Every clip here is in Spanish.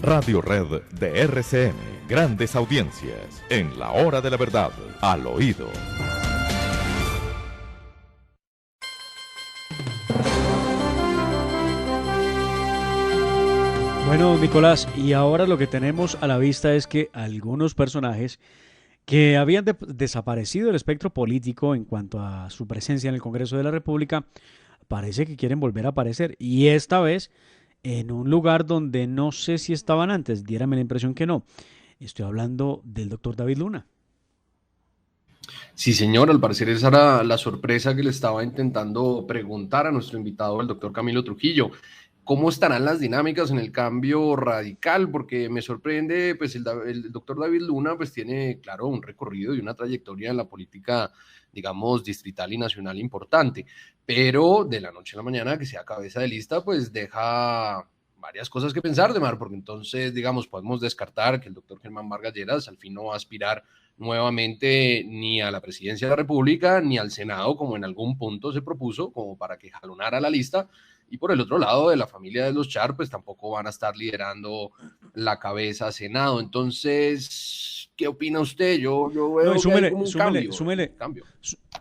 Radio Red de RCN. Grandes audiencias en la hora de la verdad, al oído. Bueno, Nicolás, y ahora lo que tenemos a la vista es que algunos personajes que habían desaparecido del espectro político en cuanto a su presencia en el Congreso de la República, parece que quieren volver a aparecer. Y esta vez en un lugar donde no sé si estaban antes, diérame la impresión que no. Estoy hablando del doctor David Luna. Sí, señor, al parecer esa era la sorpresa que le estaba intentando preguntar a nuestro invitado, el doctor Camilo Trujillo. ¿Cómo estarán las dinámicas en el cambio radical? Porque me sorprende, pues el doctor David Luna pues tiene, claro, un recorrido y una trayectoria en la política, digamos, distrital y nacional importante, pero de la noche a la mañana que sea cabeza de lista, pues deja varias cosas que pensar, Demar, porque entonces, digamos, podemos descartar que el doctor Germán Vargas Lleras al fin no va a aspirar nuevamente ni a la presidencia de la República ni al Senado, como en algún punto se propuso, como para que jalonara la lista. Y por el otro lado, de la familia de los Char, pues tampoco van a estar liderando la cabeza Senado. Entonces, ¿qué opina usted? Yo veo que hay como un cambio.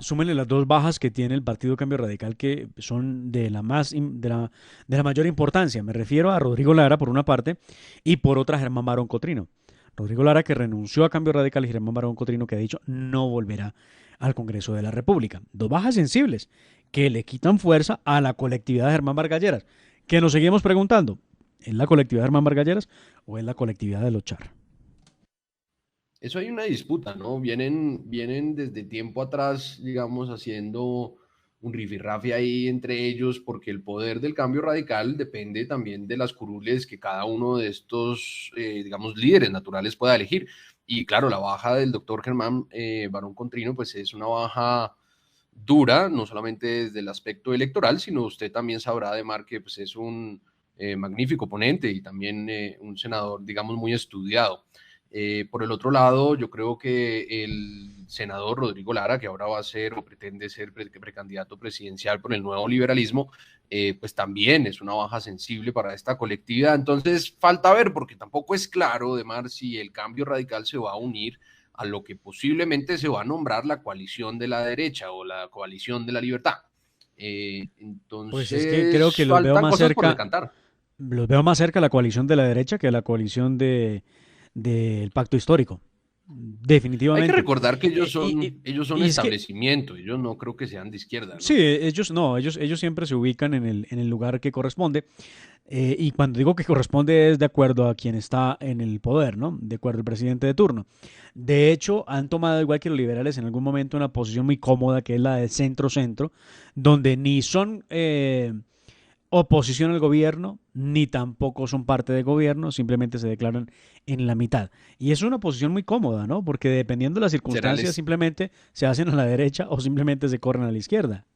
Súmele las dos bajas que tiene el Partido Cambio Radical, que son de la mayor importancia. Me refiero a Rodrigo Lara, por una parte, y por otra, Germán Barón Cotrino. Rodrigo Lara, que renunció a Cambio Radical, y Germán Barón Cotrino, que ha dicho no volverá al Congreso de la República. Dos bajas sensibles que le quitan fuerza a la colectividad de Germán Vargas Lleras, que nos seguimos preguntando, ¿es la colectividad de Germán Vargas Lleras o es la colectividad de los Char? Eso hay una disputa, ¿no? Vienen desde tiempo atrás, digamos, haciendo un rifirrafe ahí entre ellos, porque el poder del cambio radical depende también de las curules que cada uno de estos, digamos, líderes naturales pueda elegir. Y claro, la baja del doctor Germán Barón Cotrino, pues es una baja dura, no solamente desde el aspecto electoral, sino usted también sabrá, Ademar, que pues, es un magnífico ponente y también un senador, digamos, muy estudiado. Por el otro lado, yo creo que el senador Rodrigo Lara, que ahora va a ser o pretende ser precandidato presidencial por el nuevo liberalismo, pues también es una baja sensible para esta colectividad. Entonces, falta ver, porque tampoco es claro, Ademar, si el cambio radical se va a unir a lo que posiblemente se va a nombrar la coalición de la derecha o la coalición de la libertad. Entonces, pues es que creo que los veo más cerca. Los veo más cerca a la coalición de la derecha que a la coalición del pacto histórico. Definitivamente. Hay que recordar que ellos son establecimiento, ellos no creo que sean de izquierda, ¿no? Sí, ellos siempre se ubican en el lugar que corresponde. Y cuando digo que corresponde es de acuerdo a quien está en el poder, ¿no? De acuerdo al presidente de turno. De hecho, han tomado, igual que los liberales, en algún momento una posición muy cómoda, que es la del centro-centro, donde ni son oposición al gobierno, ni tampoco son parte del gobierno, simplemente se declaran en la mitad. Y es una posición muy cómoda, ¿no? Porque dependiendo de las circunstancias, simplemente se hacen a la derecha o simplemente se corren a la izquierda.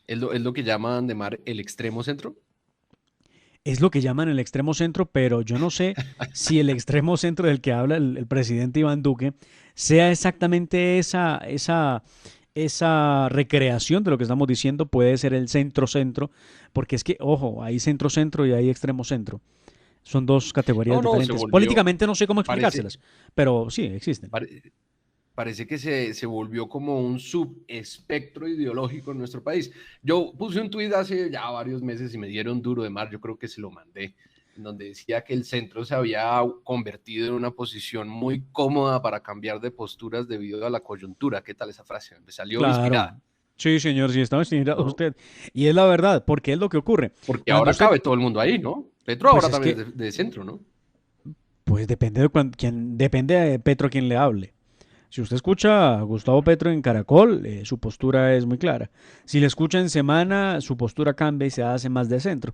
¿Es lo que llaman, Demar, el extremo centro? Es lo que llaman el extremo centro, pero yo no sé si el extremo centro del que habla el presidente Iván Duque sea exactamente esa recreación de lo que estamos diciendo. Puede ser el centro-centro, porque es que, ojo, hay centro-centro y hay extremo-centro. Son dos categorías diferentes. Políticamente no sé cómo explicárselas, pero sí, existen. Parece que se volvió como un subespectro ideológico en nuestro país. Yo puse un tuit hace ya varios meses y me dieron duro, Demar, yo creo que se lo mandé, en donde decía que el centro se había convertido en una posición muy cómoda para cambiar de posturas debido a la coyuntura. ¿Qué tal esa frase? Me salió inspirada. Sí, señor, sí, estaba inspirado usted. Y es la verdad, porque es lo que ocurre. Porque ahora cabe todo el mundo ahí, ¿no? Petro pues ahora también es de centro, ¿no? Pues depende de Petro quien le hable. Si usted escucha a Gustavo Petro en Caracol, su postura es muy clara. Si le escucha en Semana, su postura cambia y se hace más de centro.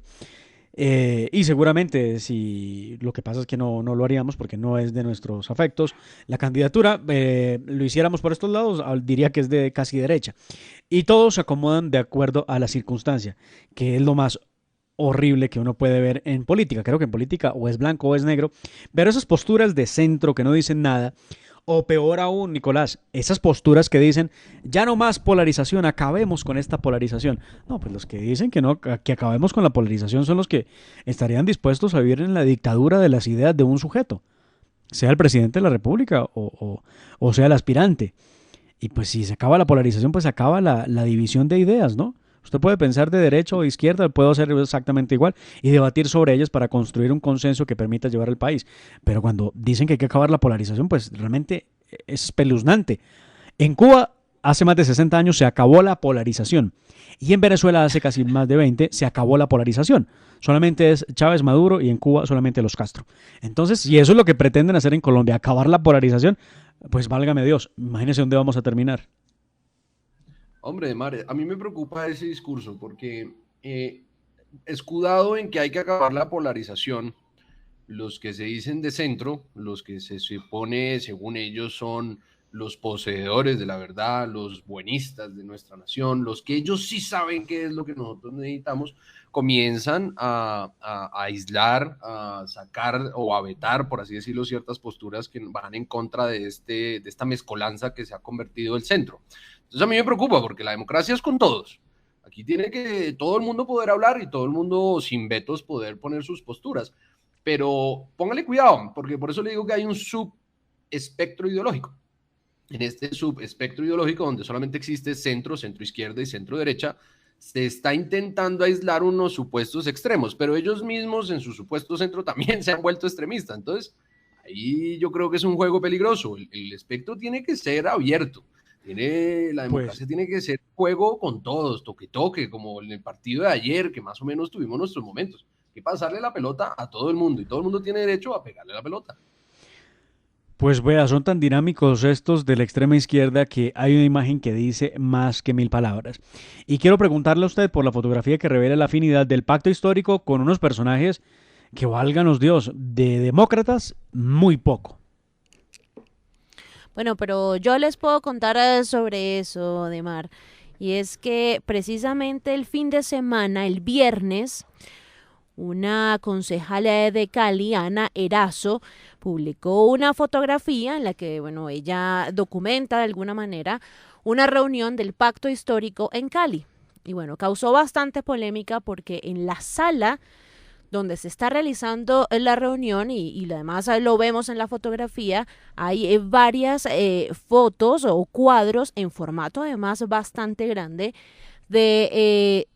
Y seguramente, si lo que pasa es que no lo haríamos porque no es de nuestros afectos, la candidatura lo hiciéramos por estos lados, diría que es de casi derecha. Y todos se acomodan de acuerdo a la circunstancia, que es lo más horrible que uno puede ver en política. Creo que en política o es blanco o es negro, pero esas posturas de centro que no dicen nada, O peor aún, Nicolás, esas posturas que dicen, ya no más polarización, acabemos con esta polarización. No, pues los que dicen que no, que acabemos con la polarización son los que estarían dispuestos a vivir en la dictadura de las ideas de un sujeto, sea el presidente de la República o sea el aspirante. Y pues si se acaba la polarización, pues se acaba la división de ideas, ¿no? Usted puede pensar de derecha o de izquierda, puedo hacer exactamente igual y debatir sobre ellas para construir un consenso que permita llevar al país. Pero cuando dicen que hay que acabar la polarización, pues realmente es espeluznante. En Cuba, hace más de 60 años, se acabó la polarización. Y en Venezuela, hace casi más de 20, se acabó la polarización. Solamente es Chávez, Maduro y en Cuba solamente los Castro. Entonces, si eso es lo que pretenden hacer en Colombia, acabar la polarización, pues válgame Dios, imagínese dónde vamos a terminar. Hombre, Mare, a mí me preocupa ese discurso porque escudado en que hay que acabar la polarización, los que se dicen de centro, los que se supone, según ellos, son los poseedores de la verdad, los buenistas de nuestra nación, los que ellos sí saben qué es lo que nosotros necesitamos, comienzan a aislar, a sacar o a vetar, por así decirlo, ciertas posturas que van en contra de esta mezcolanza que se ha convertido el centro. Entonces a mí me preocupa porque la democracia es con todos. Aquí tiene que todo el mundo poder hablar y todo el mundo sin vetos poder poner sus posturas. Pero póngale cuidado, porque por eso le digo que hay un subespectro ideológico. En este subespectro ideológico, donde solamente existe centro, centro izquierda y centro derecha, se está intentando aislar unos supuestos extremos, pero ellos mismos en su supuesto centro también se han vuelto extremistas. Entonces, ahí yo creo que es un juego peligroso. El espectro tiene que ser abierto. La Pues democracia tiene que ser juego con todos, toque, como en el partido de ayer, que más o menos tuvimos nuestros momentos. Hay que pasarle la pelota a todo el mundo y todo el mundo tiene derecho a pegarle la pelota. Pues vea, son tan dinámicos estos de la extrema izquierda que hay una imagen que dice más que 1000 palabras. Y quiero preguntarle a usted por la fotografía que revela la afinidad del pacto histórico con unos personajes que, válganos Dios, de demócratas, muy poco. Bueno, pero yo les puedo contar sobre eso, Demar. Y es que precisamente el fin de semana, el viernes, una concejala de Cali, Ana Erazo, publicó una fotografía en la que, bueno, ella documenta de alguna manera una reunión del Pacto Histórico en Cali. Y bueno, causó bastante polémica porque en la sala donde se está realizando la reunión y además lo vemos en la fotografía, hay varias fotos o cuadros en formato además bastante grande de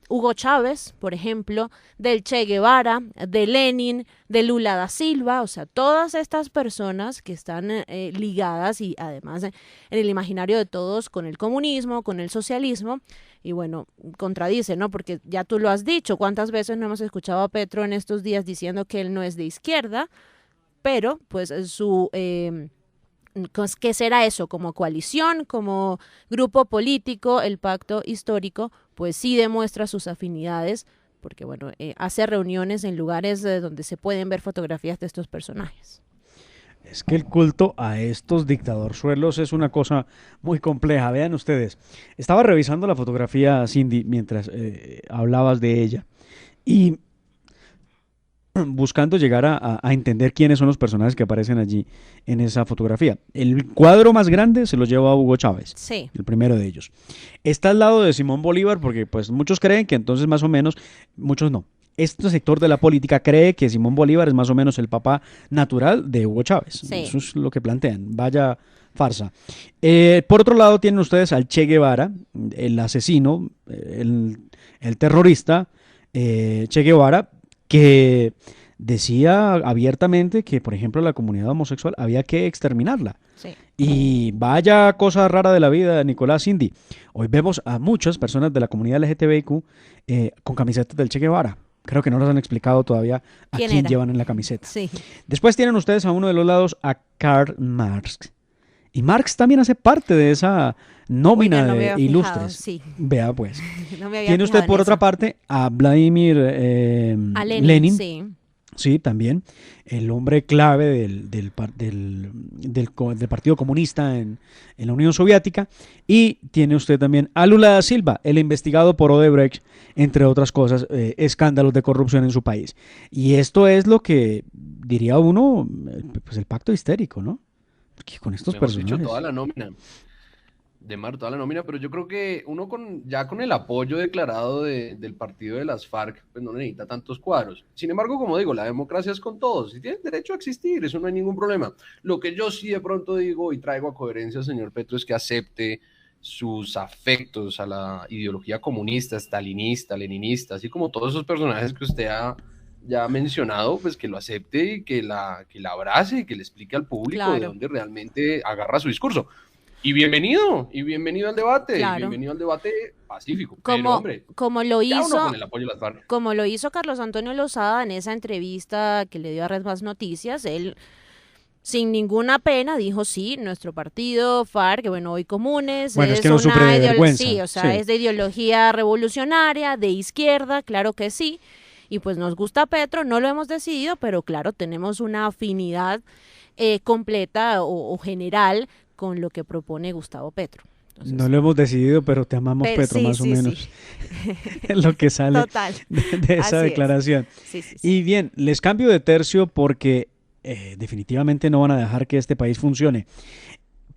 Hugo Chávez, por ejemplo, del Che Guevara, de Lenin, de Lula da Silva, o sea, todas estas personas que están ligadas y además en el imaginario de todos con el comunismo, con el socialismo, y bueno, contradice, ¿no? Porque ya tú lo has dicho, ¿cuántas veces no hemos escuchado a Petro en estos días diciendo que él no es de izquierda? Pero, pues, ¿qué será eso? Como coalición, como grupo político, el pacto histórico, pues sí demuestra sus afinidades, porque bueno, hace reuniones en lugares donde se pueden ver fotografías de estos personajes. Es que el culto a estos dictadorzuelos es una cosa muy compleja. Vean ustedes, estaba revisando la fotografía, Cindy, mientras hablabas de ella, y buscando llegar a entender quiénes son los personajes que aparecen allí en esa fotografía. El cuadro más grande se lo lleva a Hugo Chávez, sí, el primero de ellos. Está al lado de Simón Bolívar porque pues muchos creen que entonces más o menos, muchos no. Este sector de la política cree que Simón Bolívar es más o menos el papá natural de Hugo Chávez. Sí. Eso es lo que plantean. Vaya farsa. Por otro lado tienen ustedes al Che Guevara, el asesino, el terrorista Che Guevara, que decía abiertamente que, por ejemplo, la comunidad homosexual había que exterminarla. sí. Y vaya cosa rara de la vida, Nicolás, Cindy. Hoy vemos a muchas personas de la comunidad LGTBIQ con camisetas del Che Guevara. Creo que no nos han explicado todavía a quién llevan en la camiseta. Sí. Después tienen ustedes a uno de los lados a Karl Marx. Y Marx también hace parte de esa nómina de ilustres. Sí. Vea pues. No me Tiene usted por otra parte a Vladimir Lenin. Sí. Sí, también. El hombre clave del Partido Comunista en la Unión Soviética. Y tiene usted también a Lula da Silva, el investigado por Odebrecht, entre otras cosas, escándalos de corrupción en su país. Y esto es lo que diría uno, pues el pacto histérico, ¿no? ¿Qué con estos Mejor dicho, personajes? toda la nómina. Toda la nómina, pero yo creo que uno ya con el apoyo declarado del partido de las FARC, pues no necesita tantos cuadros. Sin embargo, como digo, la democracia es con todos y tienen derecho a existir, eso no hay ningún problema. Lo que yo sí de pronto digo y traigo a coherencia, señor Petro, es que acepte sus afectos a la ideología comunista, stalinista, leninista, así como todos esos personajes que usted ya ha mencionado, pues que lo acepte y que la abrace y que le explique al público de Claro, dónde realmente agarra su discurso. Y bienvenido claro. al debate pacífico, pero Como, hombre, como lo ya uno con hizo, el apoyo de las FARC. como lo hizo Carlos Antonio Lozada en esa entrevista que le dio a Red Más Noticias, él sin ninguna pena dijo sí, nuestro partido, FARC, que bueno, hoy comunes, Bueno, es es que no sufre de vergüenza. sí, o sea, Sí. es de ideología revolucionaria, de izquierda, claro que sí, y pues nos gusta Petro, no lo hemos decidido, pero claro, tenemos una afinidad completa o general con lo que propone Gustavo Petro. No Entonces, lo hemos decidido, pero te amamos, pero Petro, sí, más o sí, sí, menos. Es lo que sale total, de esa así es. declaración. Sí, sí, sí. Y bien, les cambio de tercio porque definitivamente no van a dejar que este país funcione.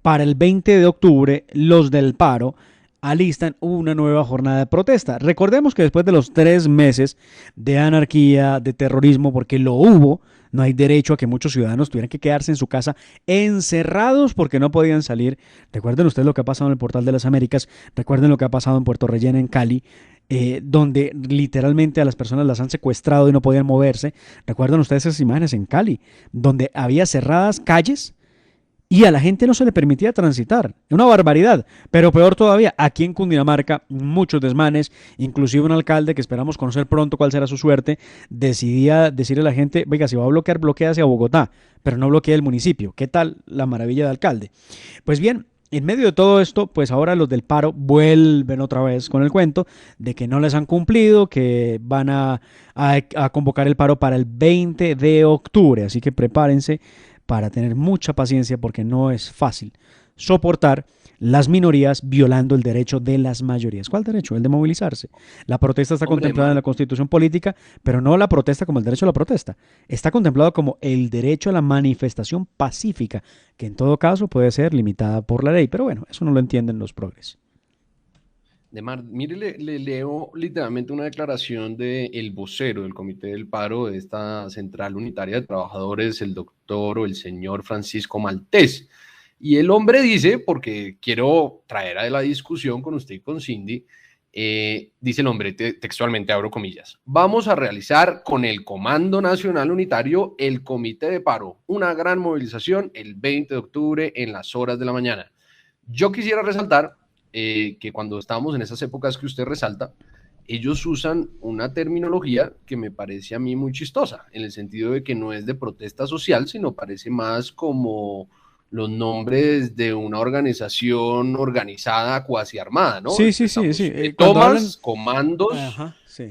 Para el 20 de octubre, los del paro alistan una nueva jornada de protesta. Recordemos que después de los 3 meses de anarquía, de terrorismo, porque lo hubo, no hay derecho a que muchos ciudadanos tuvieran que quedarse en su casa encerrados porque no podían salir. Recuerden ustedes lo que ha pasado en el Portal de las Américas, recuerden lo que ha pasado en Puerto Rellena, en Cali, donde literalmente a las personas las han secuestrado y no podían moverse. Recuerden ustedes esas imágenes en Cali, donde había cerradas calles y a la gente no se le permitía transitar. Una barbaridad. Pero peor todavía, aquí en Cundinamarca, muchos desmanes, inclusive un alcalde que esperamos conocer pronto cuál será su suerte, decidía decirle a la gente, venga, si va a bloquear, bloquea hacia Bogotá, pero no bloquea el municipio. ¿Qué tal la maravilla de alcalde? Pues bien, en medio de todo esto, pues ahora los del paro vuelven otra vez con el cuento de que no les han cumplido, que van a convocar el paro para el 20 de octubre. Así que prepárense para tener mucha paciencia porque no es fácil soportar las minorías violando el derecho de las mayorías. ¿Cuál derecho? El de movilizarse. La protesta está Hombre, contemplada en la Constitución política, pero no la protesta como el derecho a la protesta. Está contemplado como el derecho a la manifestación pacífica, que en todo caso puede ser limitada por la ley, pero bueno, eso no lo entienden los progres. Mire, le leo literalmente una declaración del vocero del Comité del Paro de esta Central Unitaria de Trabajadores, el doctor o el señor Francisco Maltés. Y el hombre dice, porque quiero traer a la discusión con usted y con Cindy, dice el hombre textualmente, abro comillas, vamos a realizar con el Comando Nacional Unitario el Comité de Paro, una gran movilización el 20 de octubre en las horas de la mañana. Yo quisiera resaltar que cuando estábamos en esas épocas que usted resalta, ellos usan una terminología que me parece a mí muy chistosa, en el sentido de que no es de protesta social, sino parece más como los nombres de una organización organizada cuasi armada, ¿no? Sí, sí, Estamos, sí. tomas, Hablan... comandos, Ajá, sí.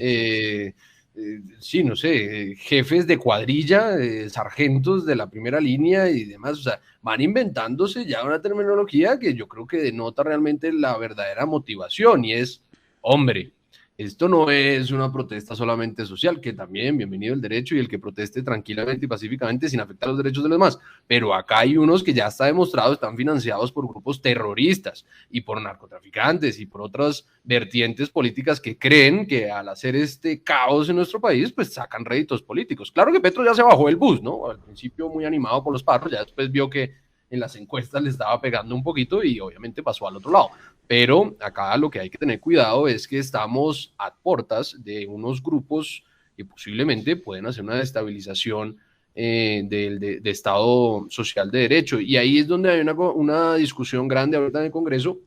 sí, no sé, jefes de cuadrilla, sargentos de la primera línea y demás, o sea, van inventándose ya una terminología que yo creo que denota realmente la verdadera motivación y es, hombre, esto no es una protesta solamente social, que también, bienvenido el derecho y el que proteste tranquilamente y pacíficamente sin afectar los derechos de los demás, pero acá hay unos que ya está demostrado están financiados por grupos terroristas y por narcotraficantes y por otras vertientes políticas que creen que al hacer este caos en nuestro país, pues sacan réditos políticos. Claro que Petro ya se bajó del bus, ¿no? Al principio muy animado por los paros, ya después vio que en las encuestas le estaba pegando un poquito y obviamente pasó al otro lado. Pero acá lo que hay que tener cuidado es que estamos a puertas de unos grupos que posiblemente pueden hacer una destabilización de Estado social de derecho. Y ahí es donde hay una discusión grande ahorita en el Congreso,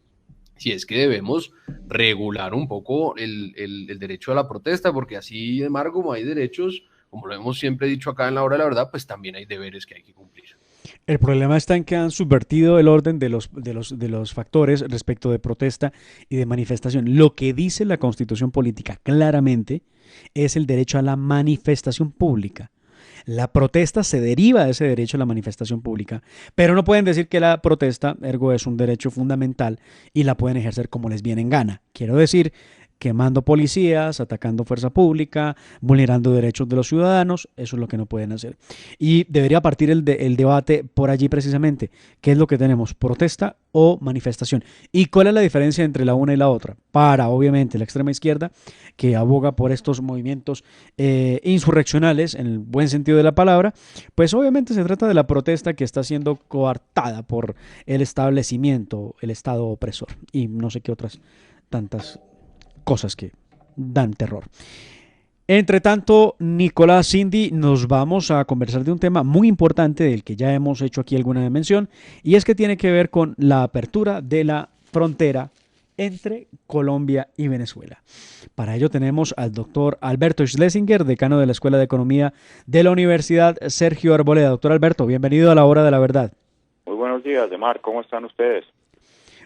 si es que debemos regular un poco el derecho a la protesta, porque así de mar como hay derechos, como lo hemos siempre dicho acá en la hora de la verdad, pues también hay deberes que hay que cumplir. El problema está en que han subvertido el orden de los factores respecto de protesta y de manifestación. Lo que dice la Constitución política claramente es el derecho a la manifestación pública. La protesta se deriva de ese derecho a la manifestación pública, pero no pueden decir que la protesta, ergo, es un derecho fundamental y la pueden ejercer como les viene en gana. Quiero decir quemando policías, atacando fuerza pública, vulnerando derechos de los ciudadanos. Eso es lo que no pueden hacer. Y debería partir el debate por allí precisamente. ¿Qué es lo que tenemos? ¿Protesta o manifestación? ¿Y cuál es la diferencia entre la una y la otra? Para, obviamente, la extrema izquierda, que aboga por estos movimientos insurreccionales, en el buen sentido de la palabra, pues obviamente se trata de la protesta que está siendo coartada por el establecimiento, el Estado opresor, y no sé qué otras tantas cosas que dan terror. Entre tanto, Nicolás, Cindy, nos vamos a conversar de un tema muy importante del que ya hemos hecho aquí alguna mención, y es que tiene que ver con la apertura de la frontera entre Colombia y Venezuela. Para ello tenemos al doctor Alberto Schlesinger, decano de la Escuela de Economía de la Universidad Sergio Arboleda. Doctor Alberto, bienvenido a la Hora de la Verdad. Muy buenos días, Demar. ¿Cómo están ustedes?